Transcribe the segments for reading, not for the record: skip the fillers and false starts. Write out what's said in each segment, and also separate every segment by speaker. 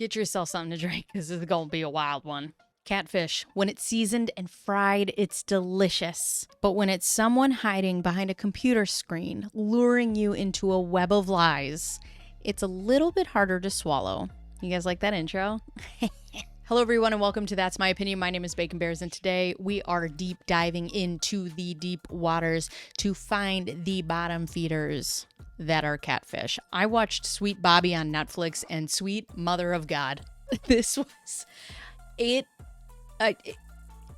Speaker 1: Get yourself something to drink. This is going to be a wild one. Catfish. When it's seasoned and fried, it's delicious. But when it's someone hiding behind a computer screen, luring you into a web of lies, it's a little bit harder to swallow. You guys like that intro? Hello, everyone, and welcome to That's My Opinion. My name is Bacon Bears, and today we are deep diving into the deep waters to find the bottom feeders that are catfish. I watched Sweet Bobby on Netflix, and sweet mother of God, this was it.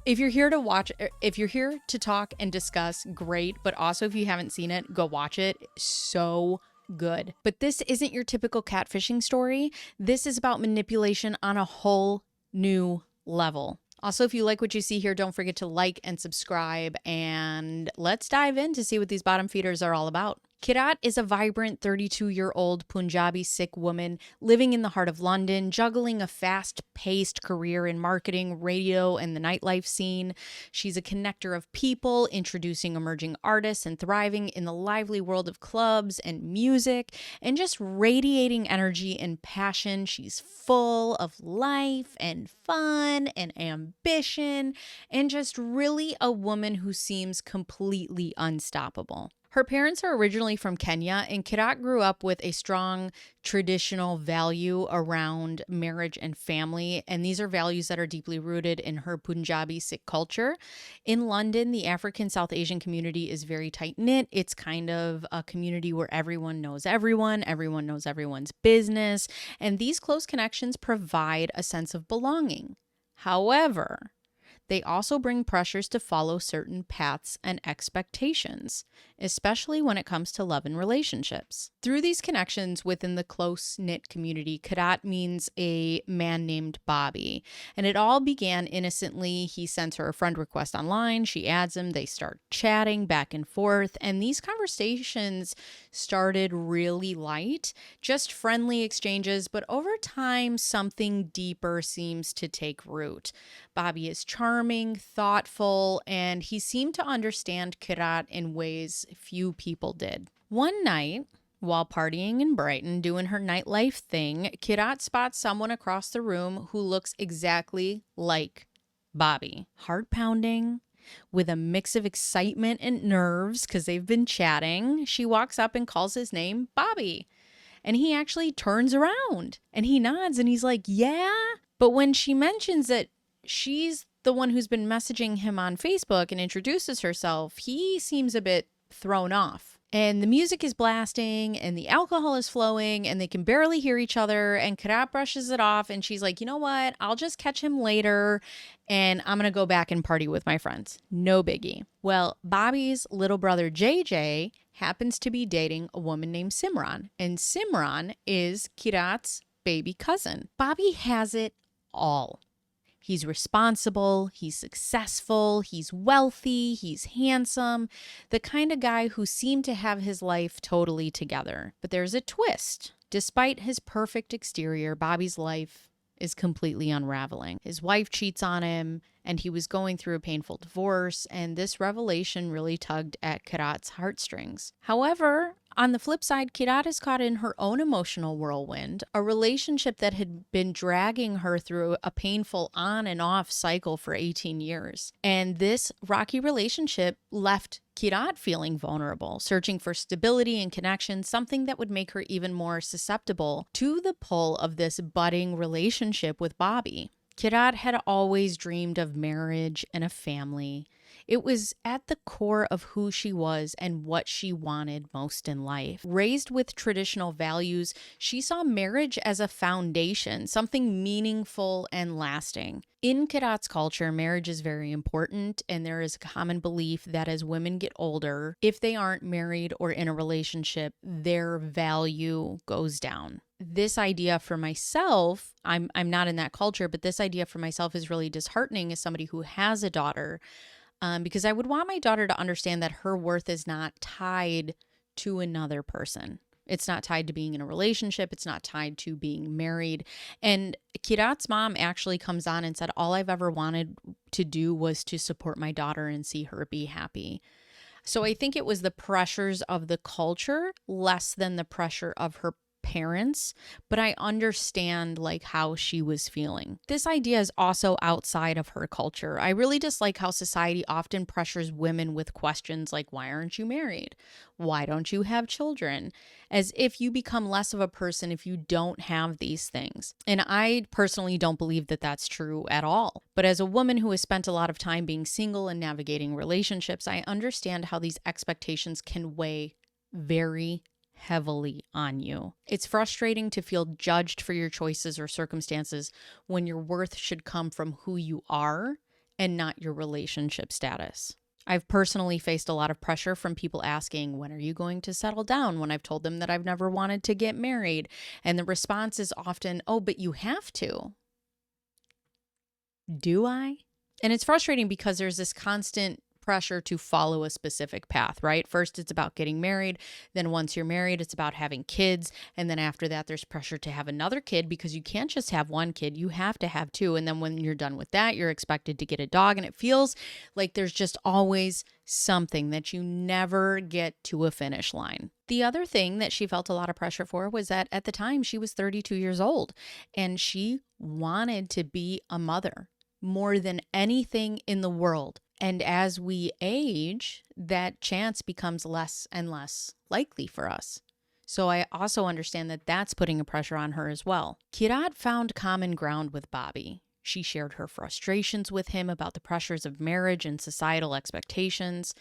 Speaker 1: If you're here to watch, if you're here to talk and discuss, great. But also, if you haven't seen it, go watch it. So good. But this isn't your typical catfishing story. This is about manipulation on a whole new level. Also, if you like what you see here, don't forget to like and subscribe, and let's dive in to see what these bottom feeders are all about. Kirat is a vibrant 32-year-old Punjabi Sikh woman living in the heart of London, juggling a fast-paced career in marketing, radio, and the nightlife scene. She's a connector of people, introducing emerging artists and thriving in the lively world of clubs and music, and just radiating energy and passion. She's full of life and fun and ambition, and just really a woman who seems completely unstoppable. Her parents are originally from Kenya, and Kirat grew up with a strong traditional value around marriage and family, and these are values that are deeply rooted in her Punjabi Sikh culture. In London, the African South Asian community is very tight-knit. It's kind of a community where everyone knows everyone knows everyone's business, and these close connections provide a sense of belonging. However, they also bring pressures to follow certain paths and expectations, especially when it comes to love and relationships. Through these connections within the close-knit community, Kirat means a man named Bobby. And it all began innocently. He sends her a friend request online. She adds him. They start chatting back and forth. And these conversations started really light, just friendly exchanges. But over time, something deeper seems to take root. Bobby is charming, thoughtful, and he seemed to understand Kirat in ways few people did. One night, while partying in Brighton, doing her nightlife thing, Kirat spots someone across the room who looks exactly like Bobby. Heart pounding, with a mix of excitement and nerves because they've been chatting. She walks up and calls his name Bobby. And he actually turns around and he nods and he's like, yeah. But when she mentions that she's the one who's been messaging him on Facebook and introduces herself, he seems a bit thrown off. And the music is blasting and the alcohol is flowing and they can barely hear each other, and Kirat brushes it off and she's like, you know what? I'll just catch him later and I'm going to go back and party with my friends. No biggie. Well, Bobby's little brother JJ happens to be dating a woman named Simran, and Simran is Kirat's baby cousin. Bobby has it all. He's responsible, he's successful, he's wealthy, he's handsome, the kind of guy who seemed to have his life totally together. But there's a twist. Despite his perfect exterior, Bobby's life is completely unraveling. His wife cheats on him, and he was going through a painful divorce, and this revelation really tugged at Kirat's heartstrings. However, on the flip side, Kirat is caught in her own emotional whirlwind, a relationship that had been dragging her through a painful on and off cycle for 18 years. And this rocky relationship left Kirat feeling vulnerable, searching for stability and connection, something that would make her even more susceptible to the pull of this budding relationship with Bobby. Kirat had always dreamed of marriage and a family. It was at the core of who she was and what she wanted most in life. Raised with traditional values, she saw marriage as a foundation, something meaningful and lasting. In Kirat's culture, marriage is very important, and there is a common belief that as women get older, if they aren't married or in a relationship, their value goes down. This idea for myself, I'm not in that culture, but this idea for myself is really disheartening as somebody who has a daughter, because I would want my daughter to understand that her worth is not tied to another person. It's not tied to being in a relationship. It's not tied to being married. And Kirat's mom actually comes on and said, all I've ever wanted to do was to support my daughter and see her be happy. So I think it was the pressures of the culture less than the pressure of her parents, but I understand like how she was feeling. This idea is also outside of her culture. I really dislike how society often pressures women with questions like, why aren't you married? Why don't you have children? As if you become less of a person if you don't have these things. And I personally don't believe that that's true at all. But as a woman who has spent a lot of time being single and navigating relationships, I understand how these expectations can weigh very heavily on you. It's frustrating to feel judged for your choices or circumstances when your worth should come from who you are and not your relationship status. I've personally faced a lot of pressure from people asking, when are you going to settle down? When I've told them that I've never wanted to get married. And the response is often, oh, but you have to. Do I? And it's frustrating because there's this constant pressure to follow a specific path, right? First, it's about getting married. Then once you're married, it's about having kids. And then after that, there's pressure to have another kid because you can't just have one kid. You have to have two. And then when you're done with that, you're expected to get a dog. And it feels like there's just always something that you never get to a finish line. The other thing that she felt a lot of pressure for was that at the time she was 32 years old and she wanted to be a mother more than anything in the world. And as we age, that chance becomes less and less likely for us. So I also understand that that's putting a pressure on her as well. Kirat found common ground with Bobby. She shared her frustrations with him about the pressures of marriage and societal expectations,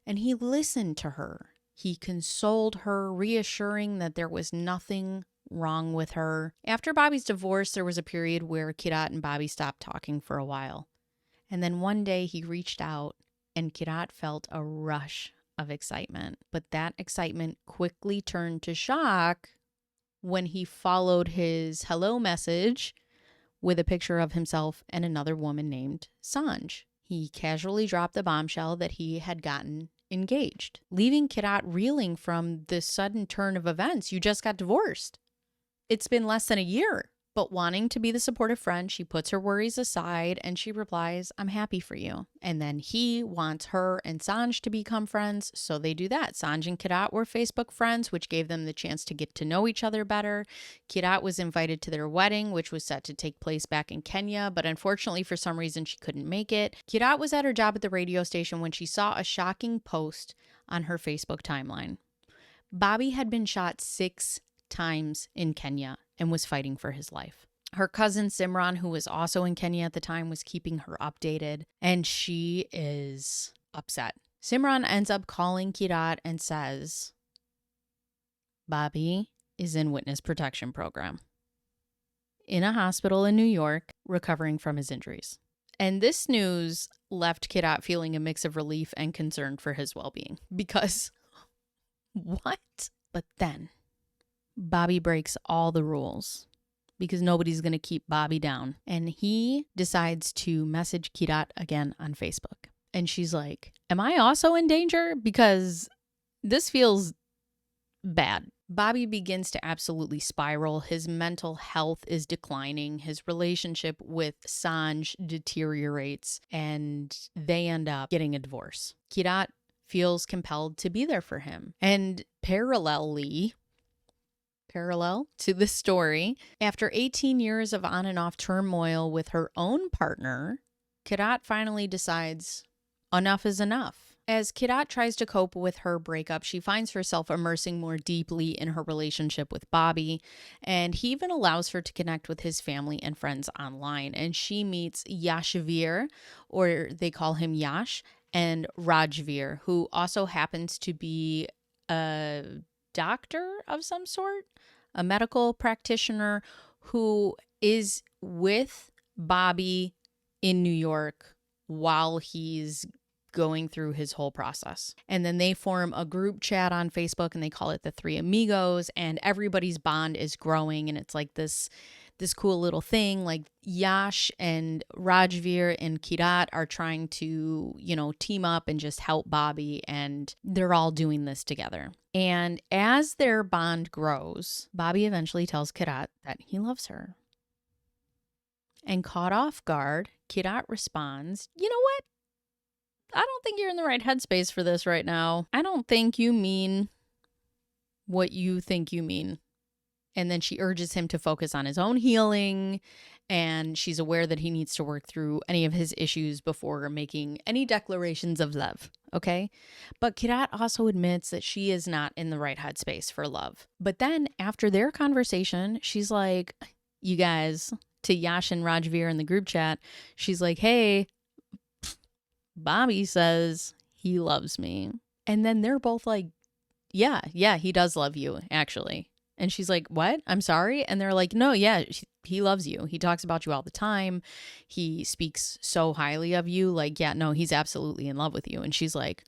Speaker 1: and he listened to her. He consoled her, reassuring that there was nothing wrong with her. After Bobby's divorce, there was a period where Kirat and Bobby stopped talking for a while. And then one day he reached out and Kirat felt a rush of excitement. But that excitement quickly turned to shock when he followed his hello message with a picture of himself and another woman named Sanj. He casually dropped the bombshell that he had gotten engaged, leaving Kirat reeling from this sudden turn of events. You just got divorced. It's been less than a year. But wanting to be the supportive friend, she puts her worries aside and she replies, I'm happy for you. And then he wants her and Sanj to become friends, so they do that. Sanj and Kirat were Facebook friends, which gave them the chance to get to know each other better. Kirat was invited to their wedding, which was set to take place back in Kenya, but unfortunately for some reason she couldn't make it. Kirat was at her job at the radio station when she saw a shocking post on her Facebook timeline. Bobby had been shot 6 times in Kenya and was fighting for his life. Her cousin Simran, who was also in Kenya at the time, was keeping her updated, and she is upset. Simran ends up calling Kirat and says, Bobby is in witness protection program in a hospital in New York, recovering from his injuries. And this news left Kirat feeling a mix of relief and concern for his well-being because what? But then Bobby breaks all the rules because nobody's going to keep Bobby down. And he decides to message Kirat again on Facebook. And she's like, am I also in danger? Because this feels bad. Bobby begins to absolutely spiral. His mental health is declining. His relationship with Sanj deteriorates and they end up getting a divorce. Kirat feels compelled to be there for him. And parallel to this story, after 18 years of on and off turmoil with her own partner, Kirat finally decides enough is enough. As Kirat tries to cope with her breakup, she finds herself immersing more deeply in her relationship with Bobby, and he even allows her to connect with his family and friends online. And she meets Yashvir, or they call him Yash, and Rajvir, who also happens to be a doctor of some sort, a medical practitioner who is with Bobby in New York while he's going through his whole process. And then they form a group chat on Facebook and they call it the Three Amigos, and everybody's bond is growing and it's like this cool little thing. Like Yash and Rajvir and Kirat are trying to, team up and just help Bobby, and they're all doing this together. And as their bond grows, Bobby eventually tells Kirat that he loves her. And caught off guard, Kirat responds, you know what? I don't think you're in the right headspace for this right now. I don't think you mean what you think you mean. And then she urges him to focus on his own healing. And she's aware that he needs to work through any of his issues before making any declarations of love. Okay. But Kirat also admits that she is not in the right headspace for love. But then after their conversation, she's like, you guys, to Yash and Rajveer in the group chat, she's like, hey, Bobby says he loves me. And then they're both like, yeah, he does love you, actually. And she's like, what? I'm sorry. And they're like, no, yeah, he loves you. He talks about you all the time. He speaks so highly of you. Like, yeah, no, he's absolutely in love with you. And she's like,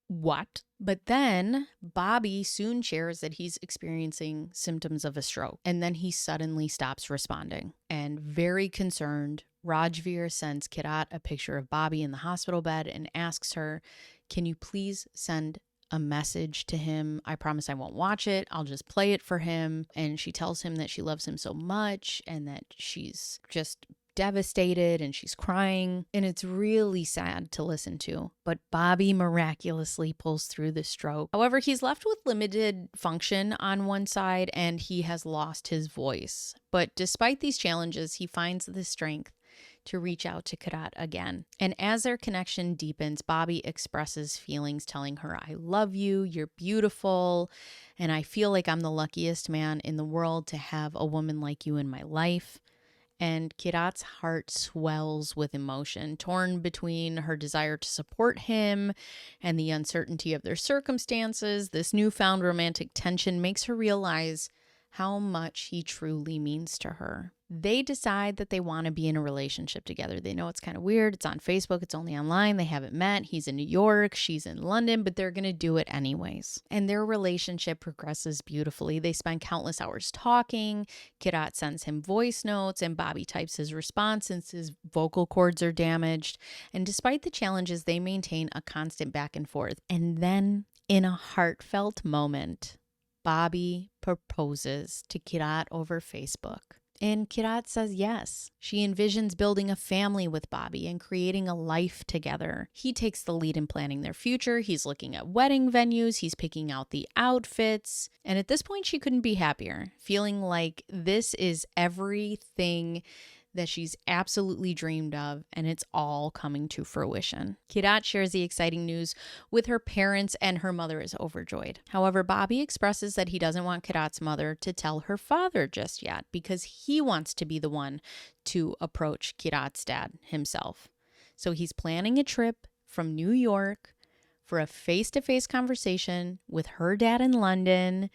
Speaker 1: what? But then Bobby soon shares that he's experiencing symptoms of a stroke. And then he suddenly stops responding. And very concerned, Rajveer sends Kirat a picture of Bobby in the hospital bed and asks her, can you please send a message to him? I promise I won't watch it. I'll just play it for him. And she tells him that she loves him so much and that she's just devastated and she's crying. And it's really sad to listen to. But Bobby miraculously pulls through the stroke. However, he's left with limited function on one side and he has lost his voice. But despite these challenges, he finds the strength to reach out to Kirat again. And as their connection deepens, Bobby expresses feelings telling her, I love you, you're beautiful, and I feel like I'm the luckiest man in the world to have a woman like you in my life. And Kirat's heart swells with emotion, torn between her desire to support him and the uncertainty of their circumstances. This newfound romantic tension makes her realize how much he truly means to her. They decide that they want to be in a relationship together. They know it's kind of weird. It's on Facebook. It's only online. They haven't met. He's in New York. She's in London, but they're going to do it anyways. And their relationship progresses beautifully. They spend countless hours talking. Kirat sends him voice notes and Bobby types his response since his vocal cords are damaged. And despite the challenges, they maintain a constant back and forth. And then in a heartfelt moment, Bobby proposes to Kirat over Facebook. And Kirat says yes. She envisions building a family with Bobby and creating a life together. He takes the lead in planning their future. He's looking at wedding venues. He's picking out the outfits. And at this point, she couldn't be happier, feeling like this is everything that she's absolutely dreamed of, and it's all coming to fruition. Kirat shares the exciting news with her parents, and her mother is overjoyed. However, Bobby expresses that he doesn't want Kirat's mother to tell her father just yet because he wants to be the one to approach Kirat's dad himself. So he's planning a trip from New York for a face-to-face conversation with her dad in London.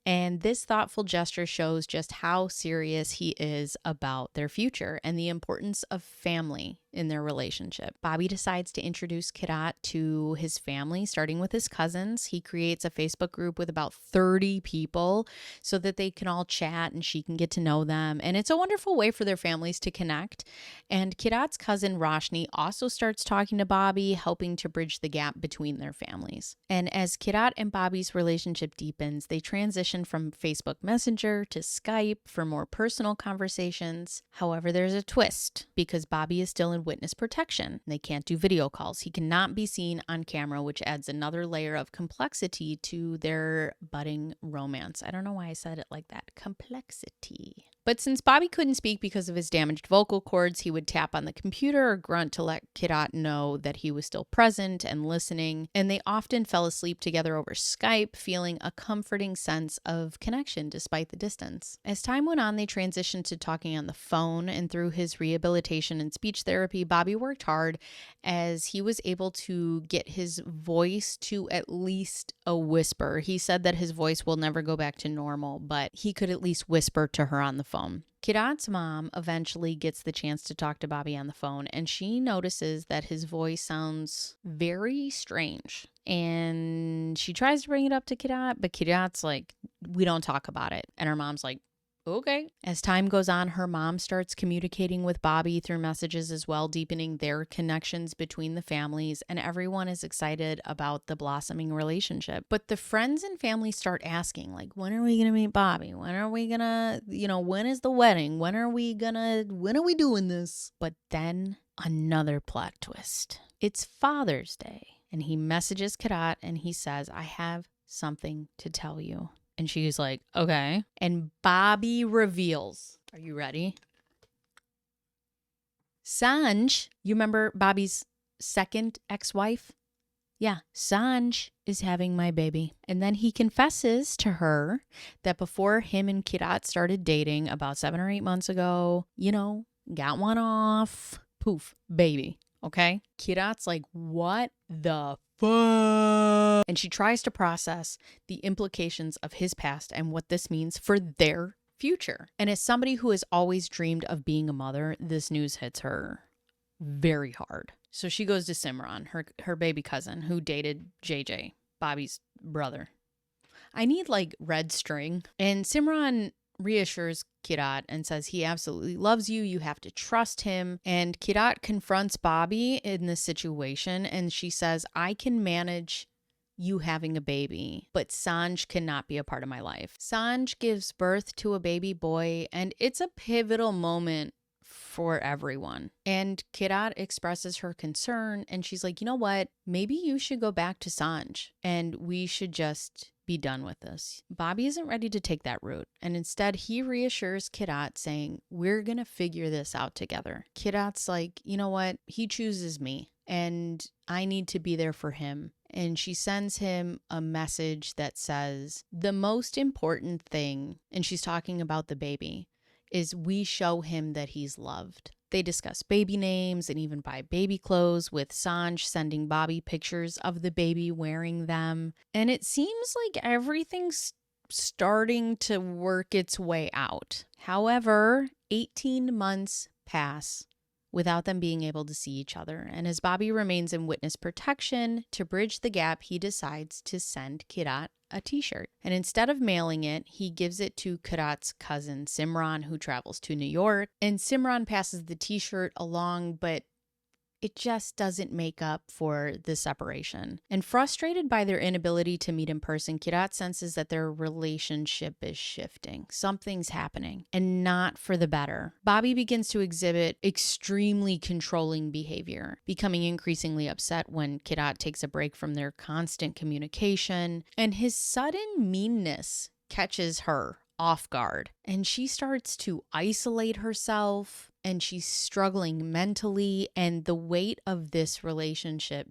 Speaker 1: And this thoughtful gesture shows just how serious he is about their future and the importance of family in their relationship. Bobby decides to introduce Kirat to his family, starting with his cousins. He creates a Facebook group with about 30 people so that they can all chat and she can get to know them. And it's a wonderful way for their families to connect. And Kirat's cousin Roshni also starts talking to Bobby, helping to bridge the gap between their families. And as Kirat and Bobby's relationship deepens, they transition from Facebook Messenger to Skype for more personal conversations. However, there's a twist because Bobby is still in witness protection. They can't do video calls. He cannot be seen on camera, which adds another layer of complexity to their budding romance. I don't know why I said it like that. Complexity. But since Bobby couldn't speak because of his damaged vocal cords, he would tap on the computer or grunt to let Kirat know that he was still present and listening. And they often fell asleep together over Skype, feeling a comforting sense of connection despite the distance. As time went on, they transitioned to talking on the phone, and through his rehabilitation and speech therapy, Bobby worked hard as he was able to get his voice to at least a whisper. He said that his voice will never go back to normal, but he could at least whisper to her on the phone. Kirat's mom eventually gets the chance to talk to Bobby on the phone, and she notices that his voice sounds very strange. And she tries to bring it up to Kirat, but Kirat's like, we don't talk about it. And her mom's like, okay. As time goes on, her mom starts communicating with Bobby through messages as well, deepening their connections between the families, and everyone is excited about the blossoming relationship. But the friends and family start asking, like, when are we going to meet Bobby? When are we going to, when is the wedding? When are we doing this? But then another plot twist. It's Father's Day, and he messages Kirat and he says, I have something to tell you. And she's like, okay. And Bobby reveals, are you ready? Sanj, you remember Bobby's second ex-wife? Yeah, Sanj is having my baby. And then he confesses to her that before him and Kirat started dating about 7 or 8 months ago, got one off. Poof, baby. Okay? Kirat's like, what the fuck? And she tries to process the implications of his past and what this means for their future. And as somebody who has always dreamed of being a mother, this news hits her very hard. So she goes to Simran, her baby cousin, who dated JJ, Bobby's brother. I need like red string. And Simran reassures Kirat and says he absolutely loves you. You have to trust him. And Kirat confronts Bobby in this situation. And she says, I can manage you having a baby, but Sanj cannot be a part of my life. Sanj gives birth to a baby boy, and it's a pivotal moment for everyone. And Kirat expresses her concern, and she's like, you know what? Maybe you should go back to Sanj, and we should just be done with this. Bobby isn't ready to take that route, and instead he reassures Kirat, saying, we're gonna figure this out together. Kirat's like, you know what? He chooses me, and I need to be there for him. And she sends him a message that says, the most important thing, and she's talking about the baby, is we show him that he's loved. They discuss baby names and even buy baby clothes, with Sanj sending Bobby pictures of the baby wearing them. And it seems like everything's starting to work its way out. However, 18 months pass without them being able to see each other. And as Bobby remains in witness protection, to bridge the gap, he decides to send Kirat a t-shirt. And instead of mailing it, he gives it to Kirat's cousin Simran, who travels to New York. And Simran passes the t-shirt along, but it just doesn't make up for the separation. And frustrated by their inability to meet in person, Kirat senses that their relationship is shifting. Something's happening, and not for the better. Bobby begins to exhibit extremely controlling behavior, becoming increasingly upset when Kirat takes a break from their constant communication, and his sudden meanness catches her off guard, and she starts to isolate herself, and she's struggling mentally, and the weight of this relationship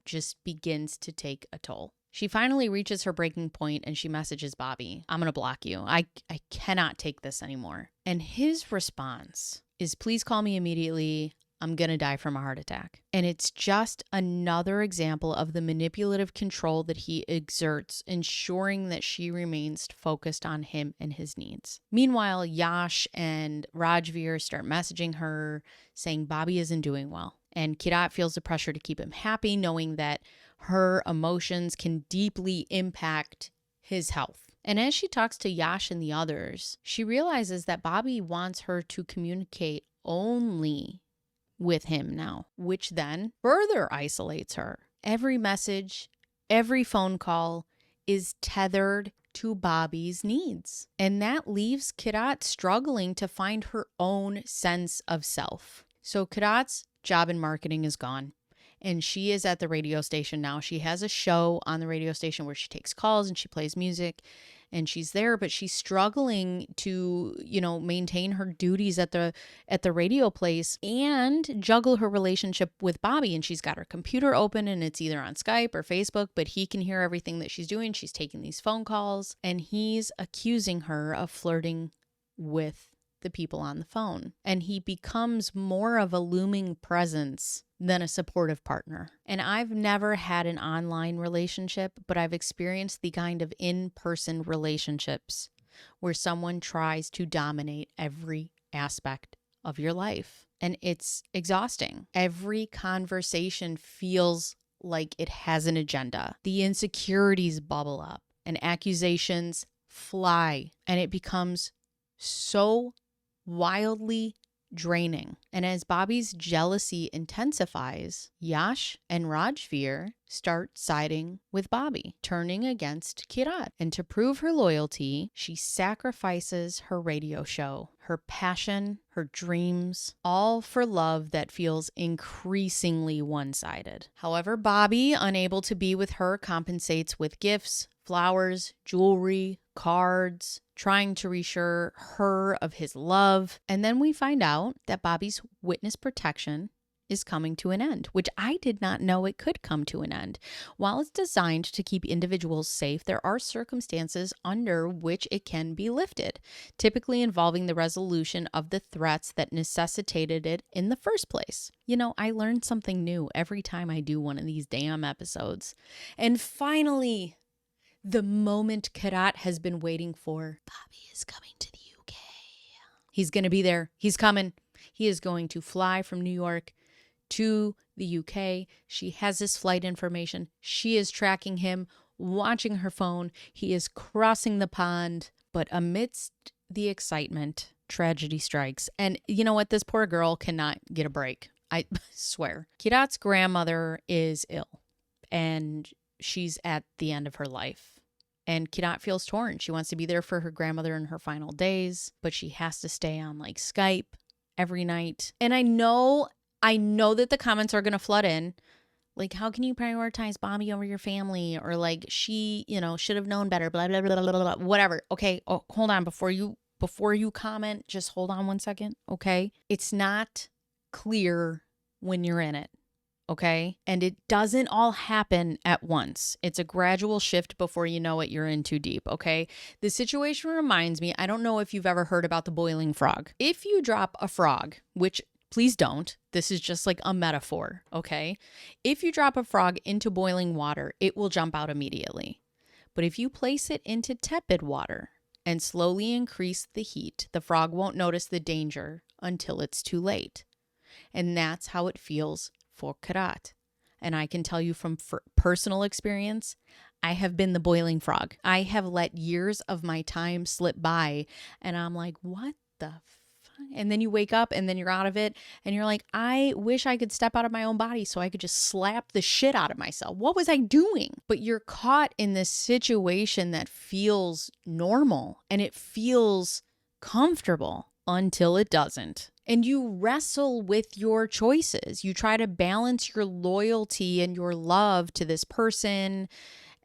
Speaker 1: just begins to take a toll. She finally reaches her breaking point, and she messages Bobby, I'm gonna block you. I cannot take this anymore. And his response is, please call me immediately. I'm gonna die from a heart attack. And it's just another example of the manipulative control that he exerts, ensuring that she remains focused on him and his needs. Meanwhile, Yash and Rajveer start messaging her saying Bobby isn't doing well. And Kirat feels the pressure to keep him happy, knowing that her emotions can deeply impact his health. And as she talks to Yash and the others, she realizes that Bobby wants her to communicate only with him now, which then further isolates her. Every message, every phone call is tethered to Bobby's needs. And that leaves Kirat struggling to find her own sense of self. So Kirat's job in marketing is gone, and she is at the radio station now. She has a show on the radio station where she takes calls and she plays music, and she's there, but she's struggling to, maintain her duties at the radio place and juggle her relationship with Bobby. And she's got her computer open, and it's either on Skype or Facebook, but he can hear everything that she's doing. She's taking these phone calls, and he's accusing her of flirting with the people on the phone. And he becomes more of a looming presence than a supportive partner. And I've never had an online relationship, but I've experienced the kind of in-person relationships where someone tries to dominate every aspect of your life. And it's exhausting. Every conversation feels like it has an agenda. The insecurities bubble up and accusations fly, and it becomes so wildly draining. And as Bobby's jealousy intensifies, Yash and Rajveer start siding with Bobby, turning against Kirat. And to prove her loyalty, she sacrifices her radio show, her passion, her dreams, all for love that feels increasingly one-sided. However, Bobby, unable to be with her, compensates with gifts, flowers, jewelry, cards, trying to reassure her of his love. And then we find out that Bobby's witness protection is coming to an end, which I did not know it could come to an end. While it's designed to keep individuals safe, there are circumstances under which it can be lifted, typically involving the resolution of the threats that necessitated it in the first place. You know, I learn something new every time I do one of these damn episodes. And finally, the moment Kirat has been waiting for. Bobby is coming to the UK. He's going to be there. He's coming. He is going to fly from New York to the UK. She has his flight information. She is tracking him, watching her phone. He is crossing the pond. But amidst the excitement, tragedy strikes. And you know what? This poor girl cannot get a break. I swear. Kirat's grandmother is ill, and she's at the end of her life. And Kirat feels torn. She wants to be there for her grandmother in her final days, but she has to stay on like Skype every night. And I know that the comments are going to flood in. Like, how can you prioritize Bobby over your family? Or like, she, should have known better, blah, blah, blah, blah, blah, blah, whatever. Okay. Oh, hold on. Before you comment, just hold on one second. Okay. It's not clear when you're in it. Okay. And it doesn't all happen at once. It's a gradual shift before you know it, you're in too deep. Okay. The situation reminds me, I don't know if you've ever heard about the boiling frog. If you drop a frog, which please don't, this is just like a metaphor. Okay. If you drop a frog into boiling water, it will jump out immediately. But if you place it into tepid water and slowly increase the heat, the frog won't notice the danger until it's too late. And that's how it feels for Kirat. And I can tell you from personal experience, I have been the boiling frog. I have let years of my time slip by, and I'm like, what the fuck? And then you wake up and then you're out of it and you're like, I wish I could step out of my own body so I could just slap the shit out of myself. What was I doing? But you're caught in this situation that feels normal and it feels comfortable until it doesn't. And you wrestle with your choices. You try to balance your loyalty and your love to this person,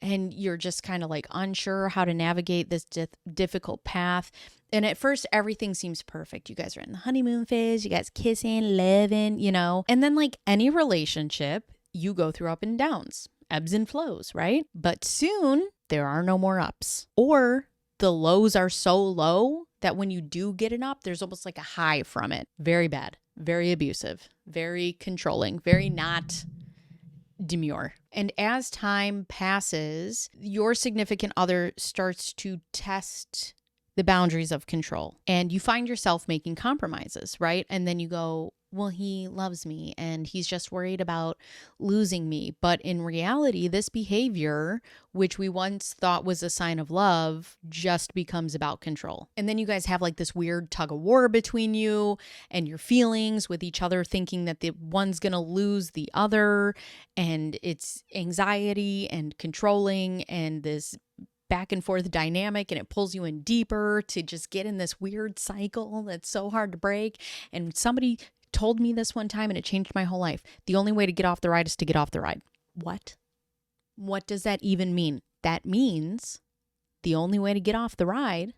Speaker 1: and you're just kind of like unsure how to navigate this difficult path. And at first, everything seems perfect. You guys are in the honeymoon phase. You guys kissing, loving, And then like any relationship, you go through up and downs, ebbs and flows, right? But soon, there are no more ups. Or the lows are so low that when you do get an up, there's almost like a high from it. Very bad, very abusive, very controlling, very not demure. And as time passes, your significant other starts to test the boundaries of control. And you find yourself making compromises, right? And then you go, well, he loves me and he's just worried about losing me. But in reality, this behavior, which we once thought was a sign of love, just becomes about control. And then you guys have like this weird tug of war between you and your feelings with each other, thinking that the one's going to lose the other. And it's anxiety and controlling and this back and forth dynamic, and it pulls you in deeper to just get in this weird cycle that's so hard to break. And somebody told me this one time and it changed my whole life. The only way to get off the ride is to get off the ride. What? What does that even mean? That means the only way to get off the ride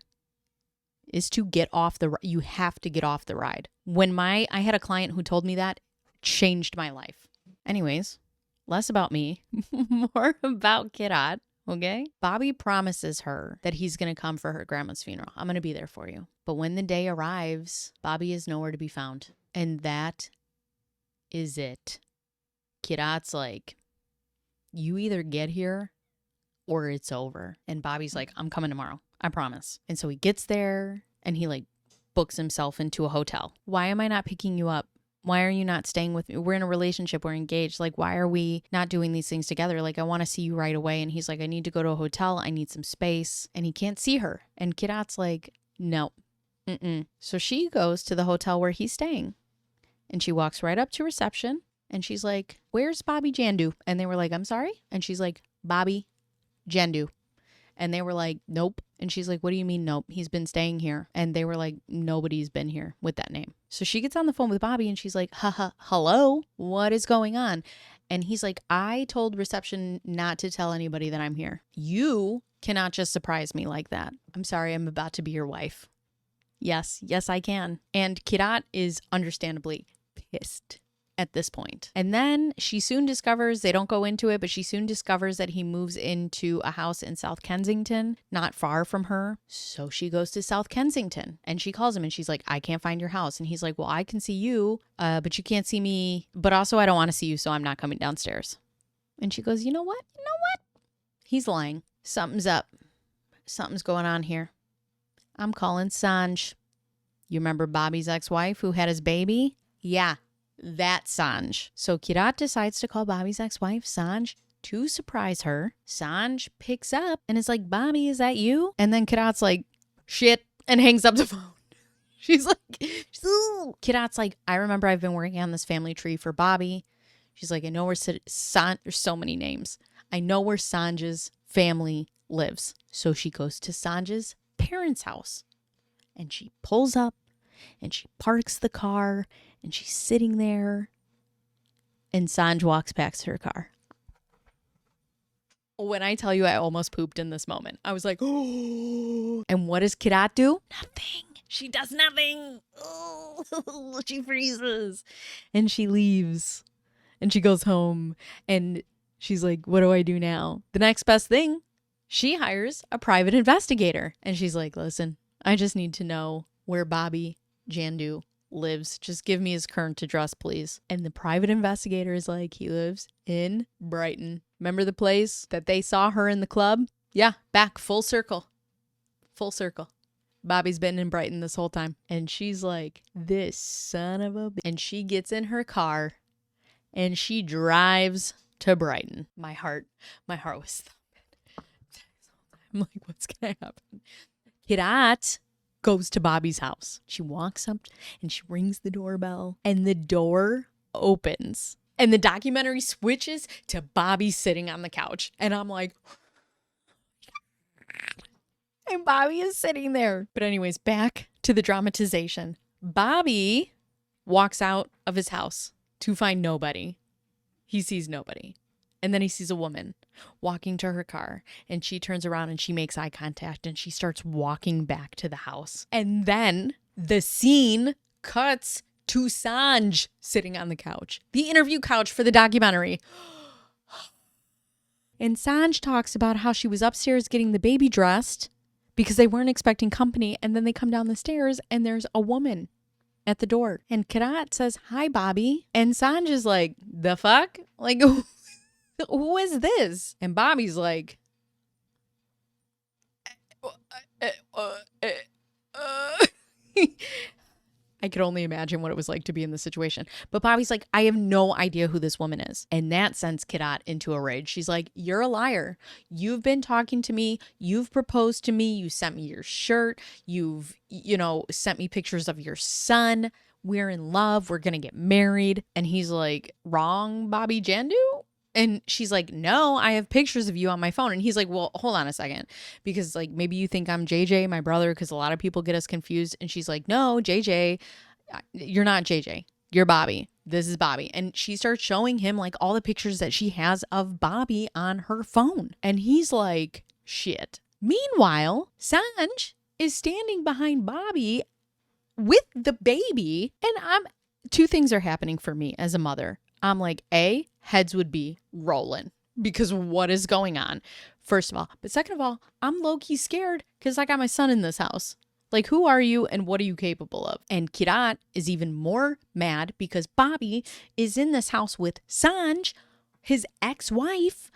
Speaker 1: is to get off the ride. You have to get off the ride. When I had a client who told me that, changed my life. Anyways, less about me, more about Kirat. Okay? Bobby promises her that he's going to come for her grandma's funeral. I'm going to be there for you. But when the day arrives, Bobby is nowhere to be found. And that is it. Kirat's like, you either get here or it's over. And Bobby's like, I'm coming tomorrow. I promise. And so he gets there and he like books himself into a hotel. Why am I not picking you up? Why are you not staying with me? We're in a relationship. We're engaged. Like, why are we not doing these things together? Like, I want to see you right away. And he's like, I need to go to a hotel. I need some space. And he can't see her. And Kirat's like, no. So she goes to the hotel where he's staying. And she walks right up to reception. And she's like, where's Bobby Jandu? And they were like, I'm sorry? And she's like, Bobby Jandu. And they were like, nope. And she's like, what do you mean, nope? He's been staying here. And they were like, nobody's been here with that name. So she gets on the phone with Bobby and she's like, hello? What is going on? And he's like, I told reception not to tell anybody that I'm here. You cannot just surprise me like that. I'm sorry, I'm about to be your wife. Yes, I can. And Kirat is understandably pissed at this point. And then she soon discovers, they don't go into it, but she soon discovers that he moves into a house in South Kensington, not far from her. So she goes to South Kensington and she calls him and she's like, I can't find your house. And he's like, well, I can see you, but you can't see me. But also I don't want to see you, so I'm not coming downstairs. And she goes, you know what? He's lying. Something's up. Something's going on here. I'm calling Sanj. You remember Bobby's ex-wife who had his baby? Yeah. That Sanj. So Kirat decides to call Bobby's ex-wife, Sanj, to surprise her. Sanj picks up and is like, Bobby, is that you? And then Kirat's like, shit, and hangs up the phone. She's like, ooh. Kirat's like, I remember I've been working on this family tree for Bobby. She's like, I know where there's so many names. I know where Sanj's family lives. So she goes to Sanj's parents' house and she pulls up and she parks the car. And she's sitting there. And Sanj walks back to her car. When I tell you I almost pooped in this moment. I was like, oh. And what does Kirat do? Nothing. She does nothing. Oh, she freezes. And she leaves. And she goes home. And she's like, what do I do now? The next best thing, she hires a private investigator. And she's like, listen, I just need to know where Bobby Jandu lives. Just give me his current address, please. And the private investigator is like, he lives in Brighton. Remember the place that they saw her in the club? Yeah, back full circle. Full circle. Bobby's been in Brighton this whole time. And she's like, this son of a bitch. And she gets in her car and she drives to Brighton. My heart was thumping. I'm like, what's gonna happen? Kirat goes to Bobby's house. She walks up and she rings the doorbell and the door opens and the documentary switches to Bobby sitting on the couch. And I'm like, and Bobby is sitting there. But anyways, back to the dramatization. Bobby walks out of his house to find nobody. He sees nobody. And then he sees a woman walking to her car and she turns around and she makes eye contact and she starts walking back to the house. And then the scene cuts to Sanj sitting on the couch, the interview couch for the documentary. And Sanj talks about how she was upstairs getting the baby dressed because they weren't expecting company. And then they come down the stairs and there's a woman at the door. And Kirat says, hi, Bobby. And Sanj is like, the fuck? Like, who is this? And Bobby's like, I could only imagine what it was like to be in this situation. But Bobby's like, I have no idea who this woman is. And that sends Kirat into a rage. She's like, you're a liar. You've been talking to me. You've proposed to me. You sent me your shirt. You've, sent me pictures of your son. We're in love. We're going to get married. And he's like, wrong, Bobby Jandu? And she's like, no, I have pictures of you on my phone. And he's like, well, hold on a second. Because like, maybe you think I'm JJ, my brother, because a lot of people get us confused. And she's like, no, JJ, you're not JJ. You're Bobby. This is Bobby. And she starts showing him like all the pictures that she has of Bobby on her phone. And he's like, shit. Meanwhile, Sanj is standing behind Bobby with the baby. And two things are happening for me as a mother. I'm like, A, heads would be rolling because what is going on? First of all. But second of all, I'm low-key scared because I got my son in this house. Like, who are you and what are you capable of? And Kirat is even more mad because Bobby is in this house with Sanj, his ex-wife,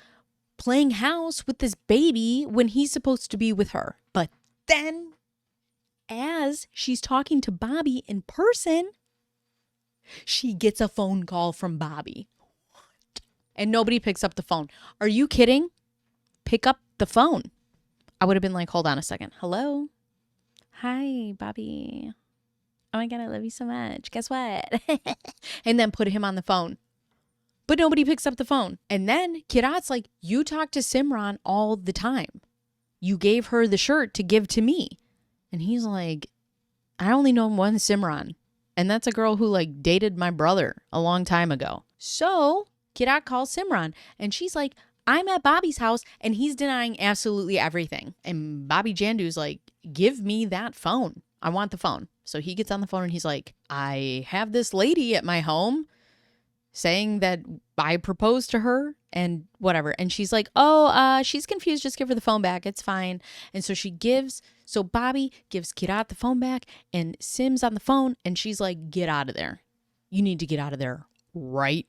Speaker 1: playing house with this baby when he's supposed to be with her. But then, as she's talking to Bobby in person, she gets a phone call from Bobby. What? And nobody picks up the phone. Are you kidding? Pick up the phone. I would have been like, hold on a second. Hello? Hi, Bobby. Oh my God, I love you so much. Guess what? And then put him on the phone. but nobody picks up the phone. And then Kirat's like, you talk to Simran all the time. You gave her the shirt to give to me. And he's like, I only know one Simran. And that's a girl who like dated my brother a long time ago. So Kirat calls Simran and she's like, I'm at Bobby's house and he's denying absolutely everything. And Bobby Jandu's like, give me that phone. I want the phone. So he gets on the phone and he's like, I have this lady at my home saying that I proposed to her and whatever. And she's like, oh, she's confused. Just give her the phone back. It's fine. And so Bobby gives Kirat the phone back and Sim's on the phone and she's like, get out of there. You need to get out of there right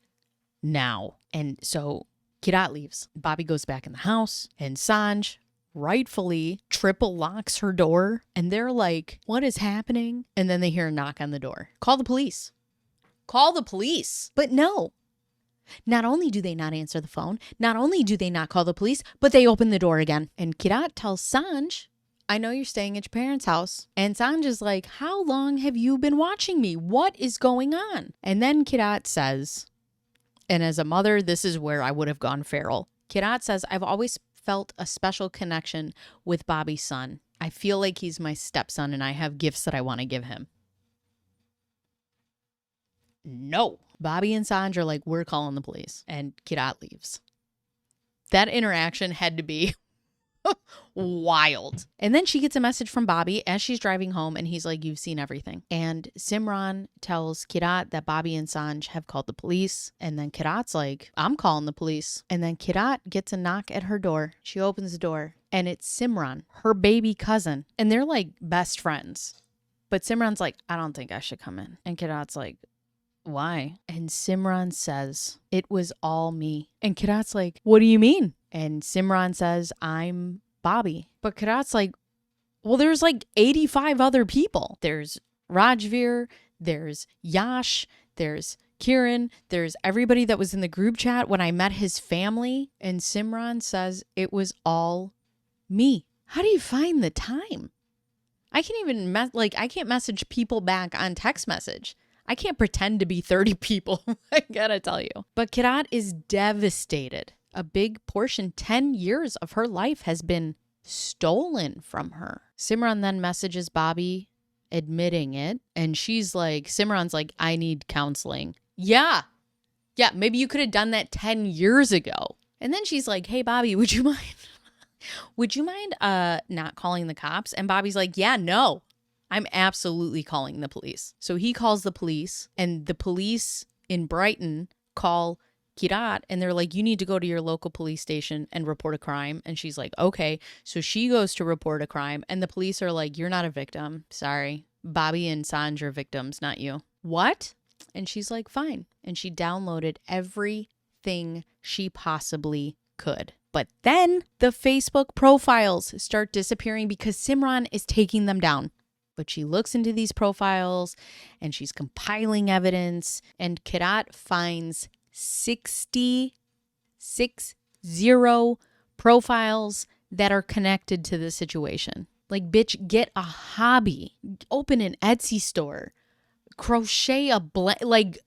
Speaker 1: now. And so Kirat leaves. Bobby goes back in the house and Sanj rightfully triple locks her door. And they're like, what is happening? And then they hear a knock on the door. Call the police. Call the police. But no. Not only do they not answer the phone, not only do they not call the police, but they open the door again. And Kirat tells Sanj, I know you're staying at your parents' house. And Sanj is like, how long have you been watching me? What is going on? And then Kirat says, and as a mother, this is where I would have gone feral. Kirat says, I've always felt a special connection with Bobby's son. I feel like he's my stepson and I have gifts that I want to give him. No. Bobby and Sanj are like, we're calling the police. And Kirat leaves. That interaction had to be wild. And then she gets a message from Bobby as she's driving home and he's like, you've seen everything. And Simran tells Kirat that Bobby and Sanj have called the police. And then Kirat's like, I'm calling the police. And then Kirat gets a knock at her door. She opens the door and it's Simran, her baby cousin. And they're like best friends. But Simran's like, I don't think I should come in. And Kirat's like, why? And Simran says, it was all me. And Kirat's like, what do you mean? And Simran says, I'm Bobby. But Kirat's like, well, there's like 85 other people. There's Rajveer, there's Yash, there's Kiran, there's everybody that was in the group chat when I met his family. And Simran says, it was all me. How do you find the time? I can't even, I can't message people back on text message. I can't pretend to be 30 people, I gotta tell you. But Kirat is devastated. A big portion, 10 years of her life has been stolen from her. Simran then messages Bobby admitting it. And she's like, Simran's like, I need counseling. Yeah, maybe you could have done that 10 years ago. And then she's like, hey, Bobby, would you mind? Would you mind not calling the cops? And Bobby's like, yeah, no. I'm absolutely calling the police. So he calls the police and the police in Brighton call Kirat and they're like, you need to go to your local police station and report a crime. And she's like, okay. So she goes to report a crime and the police are like, you're not a victim. Sorry. Bobby and Sanj are victims, not you. What? And she's like, fine. And she downloaded everything she possibly could. But then the Facebook profiles start disappearing because Simran is taking them down. But she looks into these profiles and she's compiling evidence and Kirat finds 60 profiles that are connected to the situation. Like, bitch, get a hobby. Open an Etsy store. Crochet a like,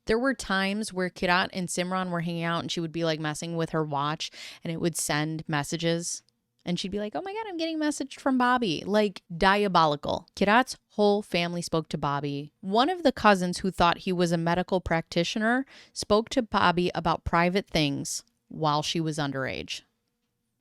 Speaker 1: there were times where Kirat and Simran were hanging out and she would be like messing with her watch and it would send messages. And she'd be like, oh my God, I'm getting messaged from Bobby. Like, diabolical. Kirat's whole family spoke to Bobby. One of the cousins who thought he was a medical practitioner spoke to Bobby about private things while she was underage.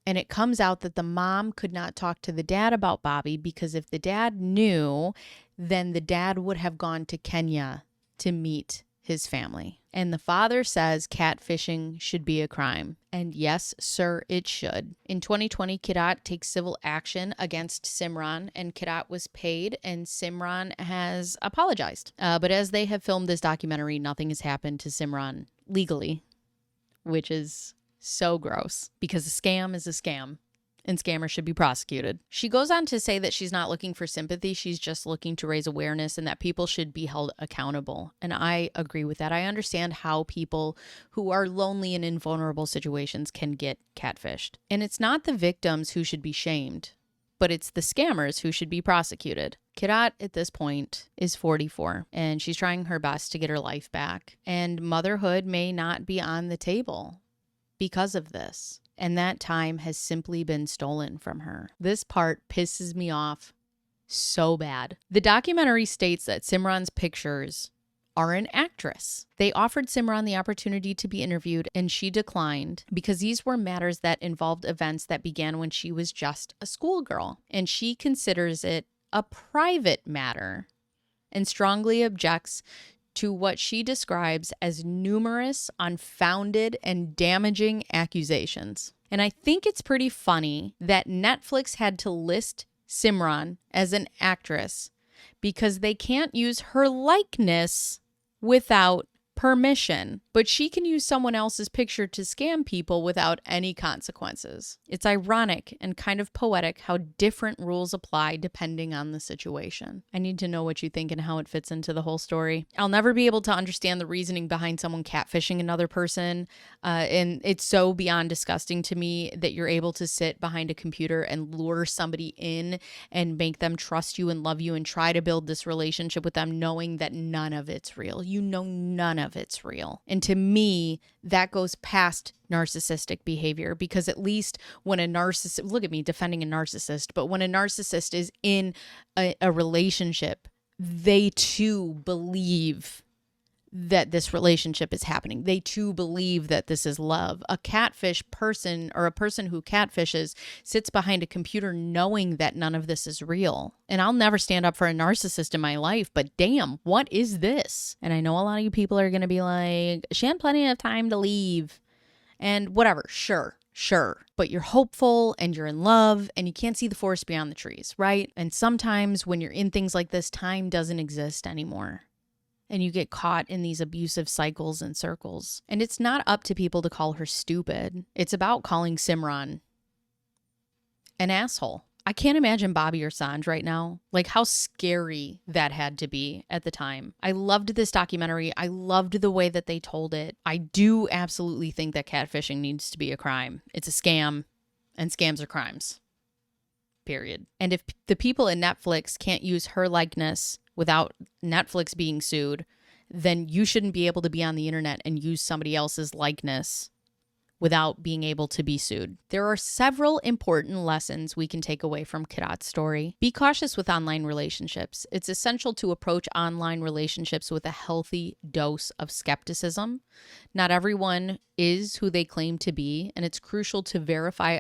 Speaker 1: And it comes out that the mom could not talk to the dad about Bobby because if the dad knew, then the dad would have gone to Kenya to meet his family. And the father says catfishing should be a crime. And yes, sir, it should. In 2020, Kirat takes civil action against Simran, and Kirat was paid, and Simran has apologized. But as they have filmed this documentary, nothing has happened to Simran legally, which is so gross because a scam is a scam. And scammers should be prosecuted. She goes on to say that she's not looking for sympathy. She's just looking to raise awareness and that people should be held accountable. And I agree with that. I understand how people who are lonely and in vulnerable situations can get catfished. And it's not the victims who should be shamed, but it's the scammers who should be prosecuted. Kirat at this point is 44 and she's trying her best to get her life back. And motherhood may not be on the table because of this. And that time has simply been stolen from her. This part pisses me off so bad. The documentary states that Simran's pictures are an actress. They offered Simran the opportunity to be interviewed and she declined because these were matters that involved events that began when she was just a schoolgirl. And she considers it a private matter and strongly objects to what she describes as numerous unfounded and damaging accusations. And I think it's pretty funny that Netflix had to list Simran as an actress because they can't use her likeness without permission, but she can use someone else's picture to scam people without any consequences. It's ironic and kind of poetic how different rules apply depending on the situation. I need to know what you think and how it fits into the whole story. I'll never be able to understand the reasoning behind someone catfishing another person, and it's so beyond disgusting to me that you're able to sit behind a computer and lure somebody in and make them trust you and love you and try to build this relationship with them knowing that none of it's real. You know none of it's real. And to me, that goes past narcissistic behavior because at least when a narcissist, look at me defending a narcissist, but when a narcissist is in a relationship, they too believe that this relationship is happening. They too believe that this is love. A catfish person or a person who catfishes sits behind a computer knowing that none of this is real. And I'll never stand up for a narcissist in my life, but damn, what is this? And I know a lot of you people are going to be like, she had plenty of time to leave and whatever. Sure. But you're hopeful and you're in love and you can't see the forest beyond the trees, right? And sometimes when you're in things like this, time doesn't exist anymore. And you get caught in these abusive cycles and circles. And it's not up to people to call her stupid. It's about calling Simran an asshole. I can't imagine Bobby or Sanj right now. Like how scary that had to be at the time. I loved this documentary. I loved the way that they told it. I do absolutely think that catfishing needs to be a crime. It's a scam and scams are crimes. Period. And if the people at Netflix can't use her likeness without Netflix being sued, then you shouldn't be able to be on the internet and use somebody else's likeness without being able to be sued. There are several important lessons we can take away from Kirat's story. Be cautious with online relationships. It's essential to approach online relationships with a healthy dose of skepticism. Not everyone is who they claim to be, and it's crucial to verify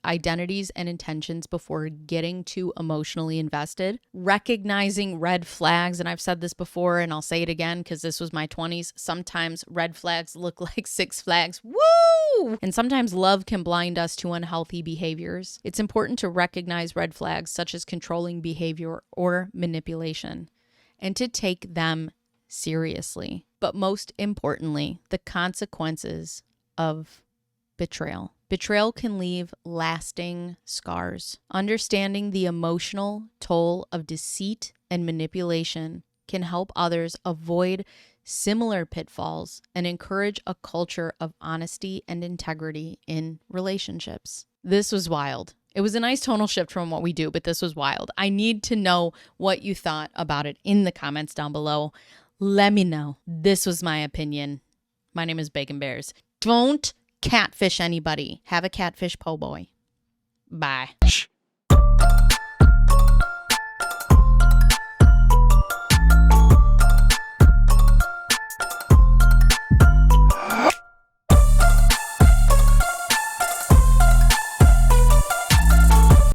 Speaker 1: identities and intentions before getting too emotionally invested. Recognizing red flags, and I've said this before and I'll say it again because this was my 20s. Sometimes red flags look like Six Flags. Woo! And sometimes love can blind us to unhealthy behaviors. It's important to recognize red flags such as controlling behavior or manipulation and to take them seriously. But most importantly, the consequences of betrayal. Betrayal can leave lasting scars. Understanding the emotional toll of deceit and manipulation can help others avoid similar pitfalls and encourage a culture of honesty and integrity in relationships. This was wild. It was a nice tonal shift from what we do, but this was wild. I need to know what you thought about it in the comments down below. Let me know. This was my opinion. My name is Bacon Bears. Don't catfish anybody. Have a catfish po' boy. Bye.